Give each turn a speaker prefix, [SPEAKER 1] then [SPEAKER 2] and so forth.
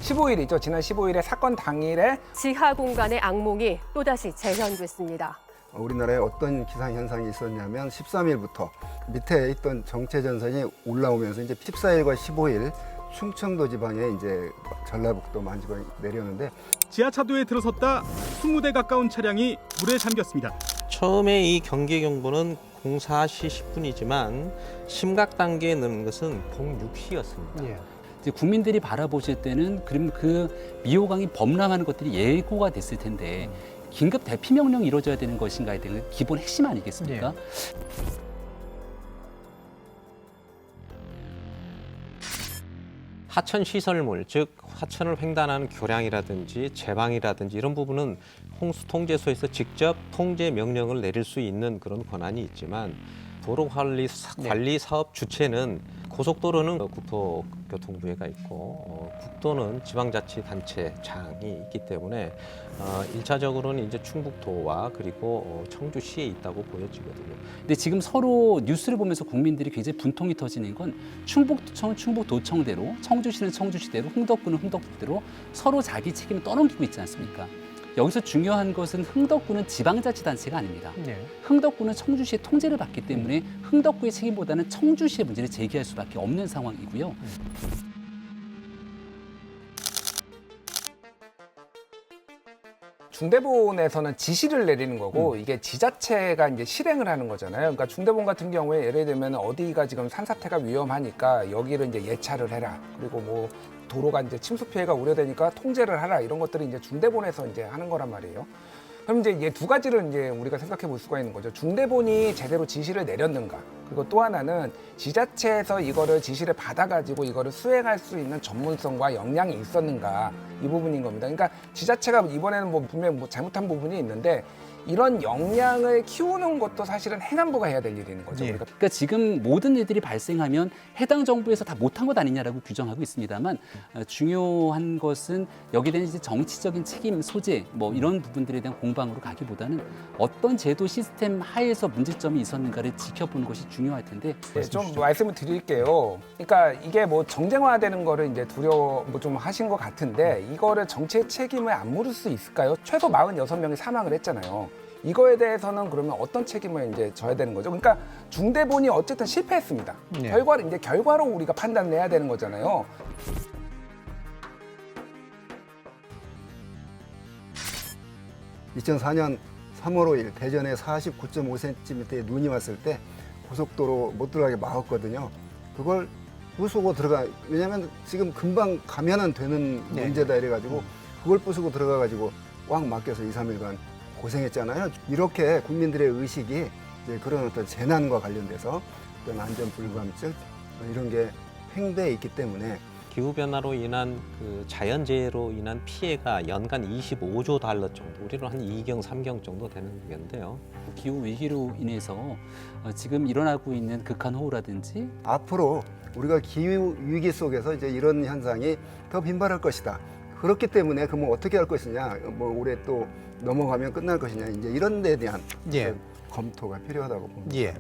[SPEAKER 1] 15일이죠. 지난 15일에 사건 당일에
[SPEAKER 2] 지하 공간의 악몽이 또다시 재현됐습니다.
[SPEAKER 3] 우리나라에 어떤 기상 현상이 있었냐면 13일부터 밑에 있던 정체전선이 올라오면서 이제 14일과 15일 충청도 지방에 이제 전라북도 만주가 내렸는데
[SPEAKER 4] 지하차도에 들어섰다 20대 가까운 차량이 물에 잠겼습니다.
[SPEAKER 5] 처음에 이 경계 경보는 04시 10분이지만 심각 단계에 넣는 것은 06시였습니다.
[SPEAKER 6] 이제 국민들이 바라보실 때는 그럼 그 미호강이 범람하는 것들이 예고가 됐을 텐데 긴급 대피 명령이 이루어져야 되는 것인가에 대한 기본 핵심 아니겠습니까?
[SPEAKER 5] 하천 시설물, 즉 하천을 횡단하는 교량이라든지 제방이라든지 이런 부분은 홍수 통제소에서 직접 통제 명령을 내릴 수 있는 그런 권한이 있지만 도로 관리 사업 주체는 고속도로는 국토교통부에가 있고 국도는 지방자치단체장이 있기 때문에 일차적으로는 이제 충북도와 그리고 청주시에 있다고 보여지거든요.
[SPEAKER 6] 근데 지금 서로 뉴스를 보면서 국민들이 굉장히 분통이 터지는 건 충북도청은 충북도청대로, 청주시는 청주시대로, 흥덕구는 흥덕구대로 서로 자기 책임을 떠넘기고 있지 않습니까? 여기서 중요한 것은 흥덕구는 지방자치단체가 아닙니다. 흥덕구는 청주시의 통제를 받기 때문에 흥덕구의 책임보다는 청주시의 문제를 제기할 수밖에 없는 상황이고요.
[SPEAKER 1] 중대본에서는 지시를 내리는 거고 이게 지자체가 이제 실행을 하는 거잖아요. 그러니까 중대본 같은 경우에 예를 들면 어디가 지금 산사태가 위험하니까 여기를 이제 예찰을 해라. 그리고 뭐 도로가 이제 침수 피해가 우려되니까 통제를 하라. 이런 것들이 이제 중대본에서 이제 하는 거란 말이에요. 그럼 이제 이 두 가지를 이제 우리가 생각해 볼 수가 있는 거죠. 중대본이 제대로 지시를 내렸는가. 그리고 또 하나는 지자체에서 이거를 지시를 받아가지고 이거를 수행할 수 있는 전문성과 역량이 있었는가. 이 부분인 겁니다. 그러니까 지자체가 이번에는 뭐 분명히 뭐 잘못한 부분이 있는데 이런 역량을 키우는 것도 사실은 행안부가 해야 될 일인 거죠.
[SPEAKER 6] 그러니까 지금 모든 일들이 발생하면 해당 정부에서 다 못한 것 아니냐라고 규정하고 있습니다만 중요한 것은 여기에 대한 이제 정치적인 책임, 소재 뭐 이런 부분들에 대한 공방으로 가기보다는 어떤 제도 시스템 하에서 문제점이 있었는가를 지켜보는 것이 중요할 텐데
[SPEAKER 1] 네, 좀 말씀을 드릴게요. 그러니까 이게 뭐 정쟁화되는 거를 이제 두려워 뭐 좀 하신 것 같은데 이거를 정치의 책임을 안 물을 수 있을까요? 최소 46명이 사망을 했잖아요. 이거에 대해서는 그러면 어떤 책임을 이제 져야 되는 거죠? 그러니까 중대본이 어쨌든 실패했습니다. 결과로 우리가 판단을 해야 되는 거잖아요.
[SPEAKER 3] (2004년 3월 5일) 대전에 49.5cm의 눈이 왔을 때 고속도로 못 들어가게 막았거든요. 그걸 부수고 들어가, 왜냐하면 지금 금방 가면은 되는 문제다 이래가지고 그걸 부수고 들어가가지고 꽉 막혀서 2, 3일간 고생했잖아요. 이렇게 국민들의 의식이 이제 그런 어떤 재난과 관련돼서 어떤 안전 불감증 이런 게 횡배해 있기 때문에
[SPEAKER 5] 기후변화로 인한 그 자연재해로 인한 피해가 연간 25조 달러 정도, 우리로 한 2경, 3경 정도 되는 건데요.
[SPEAKER 6] 기후 위기로 인해서 지금 일어나고 있는 극한호우라든지
[SPEAKER 3] 앞으로 우리가 기후 위기 속에서 이제 이런 현상이 더 빈발할 것이다. 그렇기 때문에 그러면 어떻게 할 것이냐, 뭐 올해 또 넘어가면 끝날 것이냐, 이제 이런 데 대한 검토가 필요하다고 봅니다.